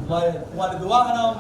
dua ka na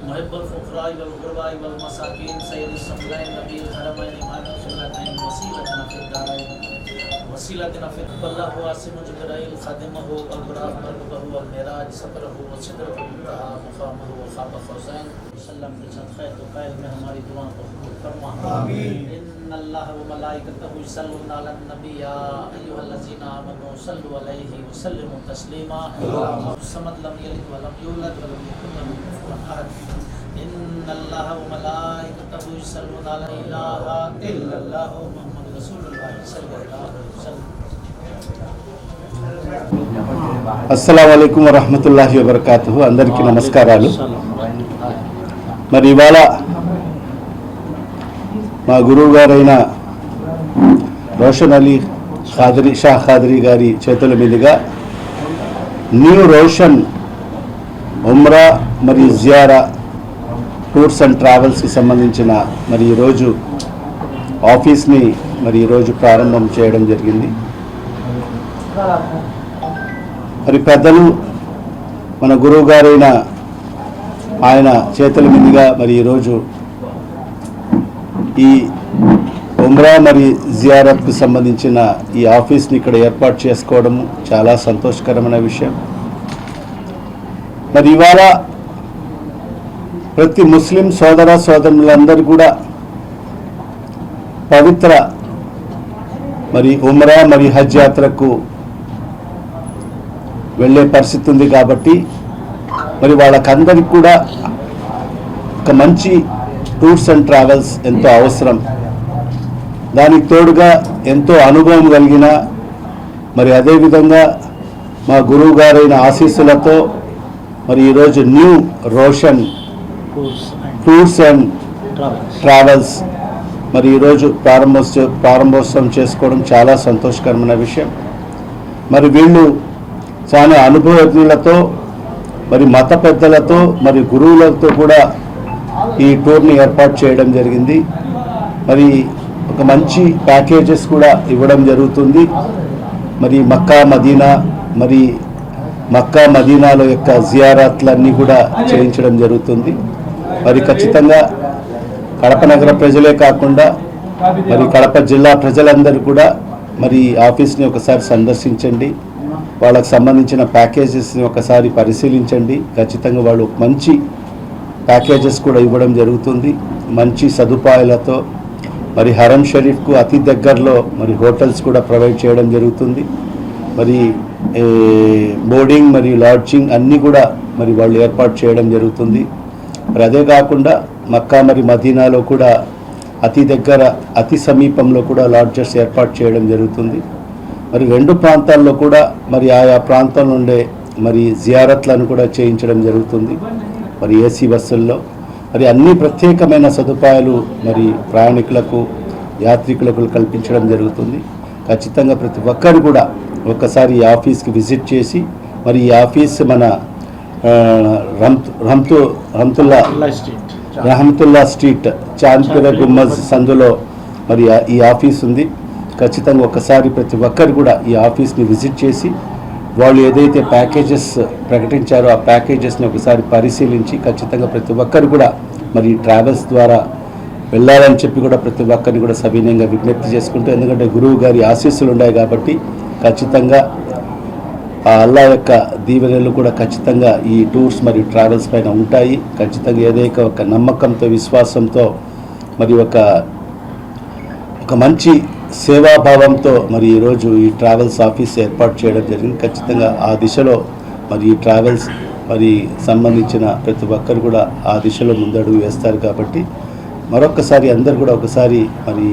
मुहिब्बुल फुक़राई वल गुरबाई वल मसाकीन सय्यदुस समलाइन नबी हरमैन इमाम सुन्नतैन वसीलतना फिद दारैन वसीलतना फिद अल्लाहु आसिम जिब्राइल खादिमहु वल बुराक मरकबहु वल मिराज सफरहु व सिदरतुल मुंतहा मुकामहु व ख़ाब ख़ौज़ैन सल्लम के साथ खैर तो क़ैल में हमारी दुआ को कबूल फरमा आमीन। इन्नल्लाह व मलाइकतहु युसल्लूना अलन नबी या अय्युहल्लज़ीना आमनू सल्लु अलैहि व सल्लिमू तस्लीमा समद लम यलिद व लम यूलद व लम यकुन लहु कुफुवन अहद। इन्नल्लाह व मलाइकतहु युसल्लूना अला इलाहा इल्लल्लाह मुहम्मदुर रसूलुल्लाह सल्लल्लाहु अलैहि वसल्लम। అస్సలాము అలైకుం వరహ్మతుల్లాహి వబరకాతుహు. అందరికీ నమస్కారాలు. మరి ఇవాళ మా గురువు గారైన రోషన్ అలీ ఖాదరీ షా ఖాదరీ గారి చేతుల మీదుగా న్యూ రోషన్ ఉమ్రా మరియు జియారా టూర్స్ అండ్ ట్రావెల్స్కి సంబంధించిన మరి ఈరోజు ఆఫీస్ని మరి ఈరోజు ప్రారంభం చేయడం జరిగింది. మరి పెద్దలు మన గురువు గారైన ఆయన చేతుల మీదుగా మరి ఈరోజు ఈ ఉమ్రా మరి జియారత్కు సంబంధించిన ఈ ఆఫీస్ని ఇక్కడ ఏర్పాటు చేసుకోవడము చాలా సంతోషకరమైన విషయం. మరి ఇవాళ ప్రతి ముస్లిం సోదర సోదరులందరూ కూడా పవిత్ర మరి ఉమ్రా మరి హజ్ యాత్రకు వెళ్ళే పరిస్థితి ఉంది కాబట్టి మరి వాళ్ళకందరికీ కూడా ఒక మంచి టూర్స్ అండ్ ట్రావెల్స్ ఎంతో అవసరం. దానికి తోడుగా ఎంతో అనుభవం కలిగిన మరి అదేవిధంగా మా గురువు గారైన ఆశీస్సులతో మరి ఈరోజు new Roshan tours and travels మరి ఈరోజు ప్రారంభోత్సవం చేసుకోవడం చాలా సంతోషకరమైన విషయం. మరి వీళ్ళు చాలా అనుభవజ్ఞులతో మరి మత పెద్దలతో మరి గురువులతో కూడా ఈ టూర్ని ఏర్పాటు చేయడం జరిగింది. మరి ఒక మంచి ప్యాకేజెస్ కూడా ఇవ్వడం జరుగుతుంది. మరి మక్కా మదీనాలో యొక్క జియారాత్లన్నీ కూడా చేయించడం జరుగుతుంది. మరి ఖచ్చితంగా కడప నగర ప్రజలే కాకుండా మరి కడప జిల్లా ప్రజలందరూ కూడా మరి ఆఫీస్ని ఒకసారి సందర్శించండి. వాళ్ళకు సంబంధించిన ప్యాకేజెస్ని ఒకసారి పరిశీలించండి. ఖచ్చితంగా వాళ్ళు మంచి ప్యాకేజెస్ కూడా ఇవ్వడం జరుగుతుంది. మంచి సదుపాయాలతో మరి హరం షరీఫ్కు అతి దగ్గరలో మరి హోటల్స్ కూడా ప్రొవైడ్ చేయడం జరుగుతుంది. మరి బోర్డింగ్ మరియు లాడ్జింగ్ అన్నీ కూడా మరి వాళ్ళు ఏర్పాటు చేయడం జరుగుతుంది. మరి అదే కాకుండా మక్కా మరి మదీనాలో కూడా అతి సమీపంలో కూడా లాడ్జెస్ ఏర్పాటు చేయడం జరుగుతుంది. మరి రెండు ప్రాంతాల్లో కూడా మరి ఆయా ప్రాంతం నుండే మరి జియారత్లను కూడా చేయించడం జరుగుతుంది. మరి ఏసీ బస్సుల్లో మరి అన్ని ప్రత్యేకమైన సదుపాయాలు మరి ప్రయాణికులకు యాత్రికులకు కల్పించడం జరుగుతుంది. ఖచ్చితంగా ప్రతి ఒక్కరు కూడా ఒకసారి ఈ ఆఫీస్కి విజిట్ చేసి మరి ఈ ఆఫీస్ మన రహమతుల్లా స్ట్రీట్ చాంద్పీర గుమ్మజ్ సందులో మరి ఈ ఆఫీస్ ఉంది. ఖచ్చితంగా ఒకసారి ప్రతి ఒక్కరు కూడా ఈ ఆఫీస్ని విజిట్ చేసి వాళ్ళు ఏదైతే ప్యాకేజెస్ ప్రకటించారో ఆ ప్యాకేజెస్ని ఒకసారి పరిశీలించి ఖచ్చితంగా ప్రతి ఒక్కరు కూడా మరి ట్రావెల్స్ ద్వారా వెళ్ళాలని చెప్పి కూడా ప్రతి ఒక్కరిని కూడా సవినయంగా విజ్ఞప్తి చేసుకుంటూ, ఎందుకంటే గురువు గారి ఆశీస్సులు ఉన్నాయి కాబట్టి ఖచ్చితంగా ఆ అల్లా యొక్క దీవెనలు కూడా ఖచ్చితంగా ఈ టూర్స్ మరియు ట్రావెల్స్ పైన ఉంటాయి. ఖచ్చితంగా ఏదైతే ఒక నమ్మకంతో విశ్వాసంతో మరి ఒక మంచి సేవాభావంతో మరి ఈరోజు ఈ ట్రావెల్స్ ఆఫీస్ ఏర్పాటు చేయడం జరిగింది. ఖచ్చితంగా ఆ దిశలో మరి ఈ ట్రావెల్స్ మరి సంబంధించిన ప్రతి ఒక్కరు కూడా ఆ దిశలో ముందడుగు వేస్తారు. కాబట్టి మరొక్కసారి అందరు కూడా ఒకసారి మరి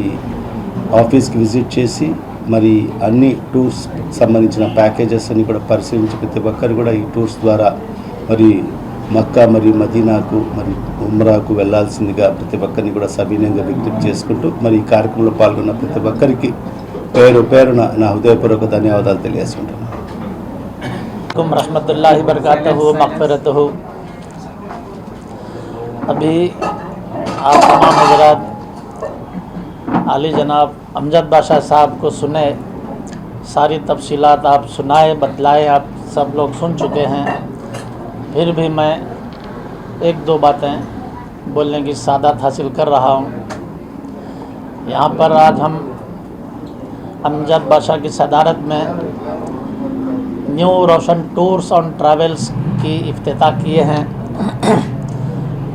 ఆఫీస్కి విజిట్ చేసి మరి అన్ని టూర్స్ సంబంధించిన ప్యాకేజెస్ అన్ని కూడా పరిశీలించి ప్రతి ఒక్కరు కూడా ఈ టూర్స్ ద్వారా మరి మక్కా మరియు మదీనాకు మరి ఉమ్రాకు వెళ్లాల్సిందిగా ప్రతి ఒక్కరిని కూడా సవినయంగా విజ్ఞప్తి చేసుకుంటూ మరి ఈ కార్యక్రమంలో పాల్గొన్న ప్రతి ఒక్కరికి పేరు పేరున నా హృదయపూర్వక ధన్యవాదాలు తెలియజేసుకుంటున్నాను. रहमतुल्लाहि बरकातहू मग़फ़िरतहू। अभी आप तमाम हज़रात आली जनाब अमजद बादशाह साहब को सुने, सारी तफसीलात आप सुनाए बतलाए, आप सब लोग सुन चुके हैं। फिर भी मैं एक दो बातें बोलने की सादत हासिल कर रहा हूँ। यहाँ पर आज हम अमजद बादशाह की सदारत में new Roshan tours and travels की इफ्तिताह किए हैं।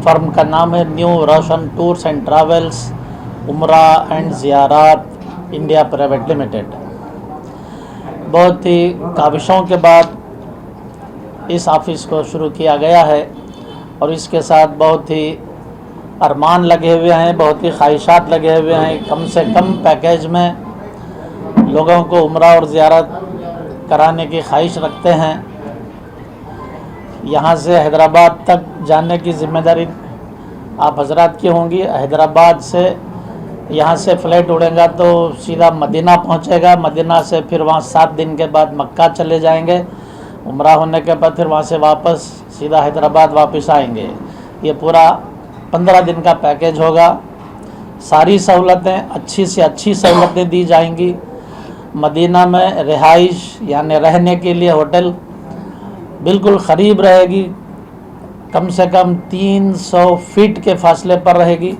फर्म का नाम है new Roshan tours and travels उम्रा एंड ज़ियारत इंडिया प्राइवेट लिमिटेड। बहुत ही काविशों के बाद इस ऑफ़िस को शुरू किया गया है और इसके साथ बहुत ही अरमान लगे हुए हैं, बहुत ही ख्वाहिशात लगे हुए हैं। कम से कम पैकेज में लोगों को उम्रा और ज़ियारत कराने की ख्वाहिश रखते हैं। यहाँ से हैदराबाद तक जाने की ज़िम्मेदारी आप हजरात की होंगी। हैदराबाद से यहाँ से फ़्लाइट उड़ेगा तो सीधा मदीना पहुँचेगा, मदीना से फिर वहाँ 7 दिन के बाद मक्का चले जाएंगे, उम्रा होने के बाद फिर वहाँ से वापस सीधा हैदराबाद वापस आएंगे। ये पूरा 15 दिन का पैकेज होगा। सारी सहूलतें अच्छी से अच्छी सहूलतें दी जाएंगी। मदीना में रिहाइश यानी रहने के लिए होटल बिल्कुल क़रीब रहेगी, कम से कम 300 फीट के फासले पर रहेगी।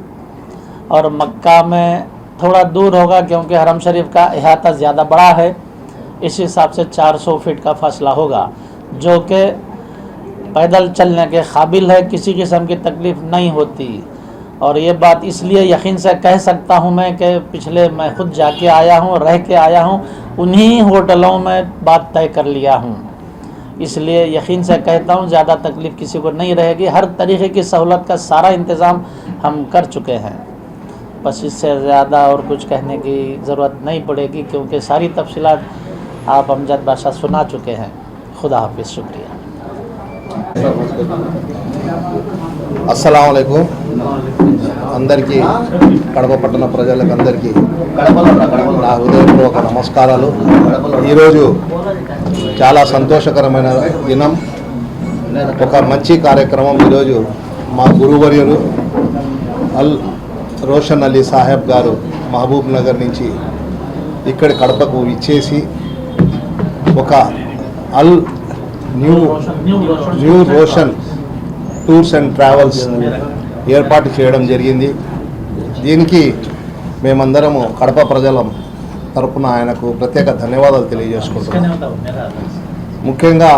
और मक्का में थोड़ा दूर होगा क्योंकि हरम शरीफ का अहाता ज़्यादा बड़ा है, इस हिसाब से 400 फीट का फासला होगा, जो कि पैदल चलने के काबिल है, किसी किस्म की तकलीफ़ नहीं होती। और ये बात इसलिए यकीन से कह सकता हूँ मैं कि पिछले मैं ख़ुद जाके आया हूँ, रह के आया हूँ, उन्हीं होटलों में बात तय कर लिया हूँ, इसलिए यकीन से कहता हूँ ज़्यादा तकलीफ़ किसी को नहीं रहेगी। हर तरीक़े की सहूलत का सारा इंतज़ाम हम कर चुके हैं, बस इससे ज़्यादा और कुछ कहने की ज़रूरत नहीं पड़ेगी क्योंकि सारी तफसीलात आप अमजद बादशाह सुना चुके हैं। खुदा हाफिज़, शुक्रिया। अस्सलाम वालेकुम అందరికీ కడప పట్టణ ప్రజలకు అందరికీ నా హృదయపూర్వక నమస్కారాలు. ఈరోజు చాలా సంతోషకరమైన దినం, ఒక మంచి కార్యక్రమం. ఈరోజు మా గురువర్యులు అల్ రోషన్ అలీ సాహెబ్ గారు మహబూబ్ నగర్ నుంచి ఇక్కడ కడపకు ఇచ్చేసి ఒక అల్ new Roshan tours and travels ఏర్పాటు చేయడం జరిగింది. దీనికి మేమందరము కడప ప్రజల తరపున ఆయనకు ప్రత్యేక ధన్యవాదాలు తెలియజేసుకుంటున్నాం. ముఖ్యంగా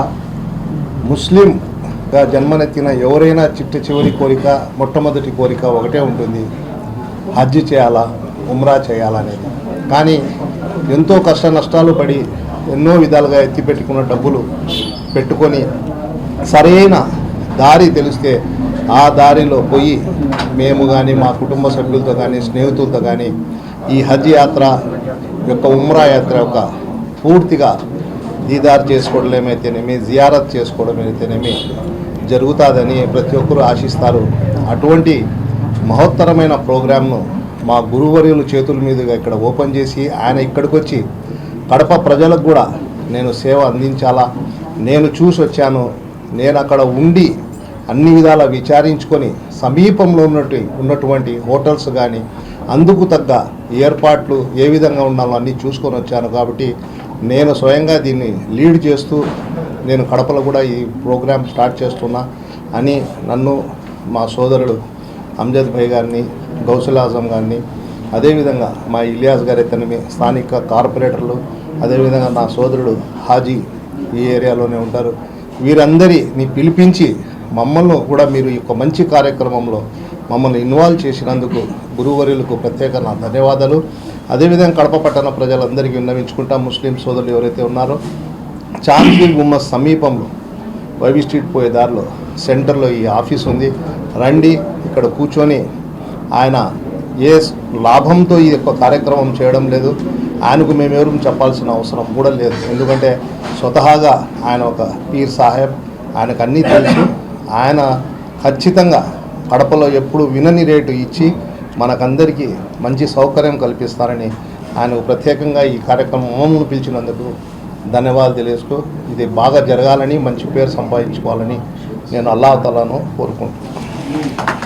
ముస్లింగా జన్మనెత్తిన ఎవరైనా చివరి కోరిక, మొట్టమొదటి కోరిక ఒకటే ఉంటుంది, హజ్ చేయాలా, ఉమ్రా చేయాలనేది. కానీ ఎంతో కష్ట నష్టాలు పడి ఎన్నో విధాలుగా ఎత్తిపెట్టుకున్న డబ్బులు పెట్టుకొని సరైన దారి తెలిస్తే ఆ దారిలో పోయి మేము కానీ మా కుటుంబ సభ్యులతో కానీ స్నేహితులతో కానీ ఈ హజ్ యాత్ర యొక్క ఉమ్రా యాత్ర యొక్క పూర్తిగా దీదార్ చేసుకోవడమేమైతేనేమి, జియారత్ చేసుకోవడమైతేనేమి జరుగుతుందని ప్రతి ఒక్కరూ ఆశిస్తారు. అటువంటి మహోత్తరమైన ప్రోగ్రామ్ను మా గురువర్యుల చేతుల మీదుగా ఇక్కడ ఓపెన్ చేసి ఆయన ఇక్కడికి వచ్చి కడప ప్రజలకు కూడా నేను సేవ అందించాలా, నేను చూసి వచ్చాను, నేను అక్కడ ఉండి అన్ని విధాలా విచారించుకొని సమీపంలో ఉన్నటువంటి హోటల్స్ కానీ అందుకు తగ్గ ఏర్పాట్లు ఏ విధంగా ఉండాలో అన్నీ చూసుకొని వచ్చాను. కాబట్టి నేను స్వయంగా దీన్ని లీడ్ చేస్తూ నేను కడపలో కూడా ఈ ప్రోగ్రామ్ స్టార్ట్ చేస్తున్నా అని నన్ను మా సోదరుడు అమ్జద్ భాయ్ గారిని, గౌసుల్ ఆజం గారిని, అదేవిధంగా మా ఇలియాస్ గారి తనమి స్థానిక కార్పొరేటర్లు, అదేవిధంగా నా సోదరుడు హాజీ ఈ ఏరియాలోనే ఉంటారు, వీరందరిని పిలిపించి మమ్మల్ని కూడా మీరు ఈ యొక్క మంచి కార్యక్రమంలో మమ్మల్ని ఇన్వాల్వ్ చేసినందుకు గురువర్యులకు ప్రత్యేక నా ధన్యవాదాలు. అదేవిధంగా కడప పట్టణ ప్రజలందరికీ విన్నవించుకుంటా, ముస్లిం సోదరులు ఎవరైతే ఉన్నారో చాంద్లీ గుమ్మ సమీపంలో వైవి స్ట్రీట్ పోయే దారిలో సెంటర్లో ఈ ఆఫీస్ ఉంది. రండి, ఇక్కడ కూర్చొని ఆయన ఏ లాభంతో ఈ యొక్క కార్యక్రమం చేయడం లేదు. ఆయనకు మేమెవరూ చెప్పాల్సిన అవసరం కూడా లేదు. ఎందుకంటే స్వతహాగా ఆయన ఒక పీర్ సాహెబ్, ఆయనకు అన్నీ తెలుసు. ఆయన ఖచ్చితంగా కడపలో ఎప్పుడు వినని రేటు ఇచ్చి మనకందరికీ మంచి సౌకర్యం కల్పిస్తారని ఆయనకు ప్రత్యేకంగా ఈ కార్యక్రమం పిలిచినందుకు ధన్యవాదాలు తెలియజేస్తూ ఇది బాగా జరగాలని, మంచి పేరు సంపాదించుకోవాలని నేను అల్లాహ్ తఆలాను కోరుకుంటున్నాను.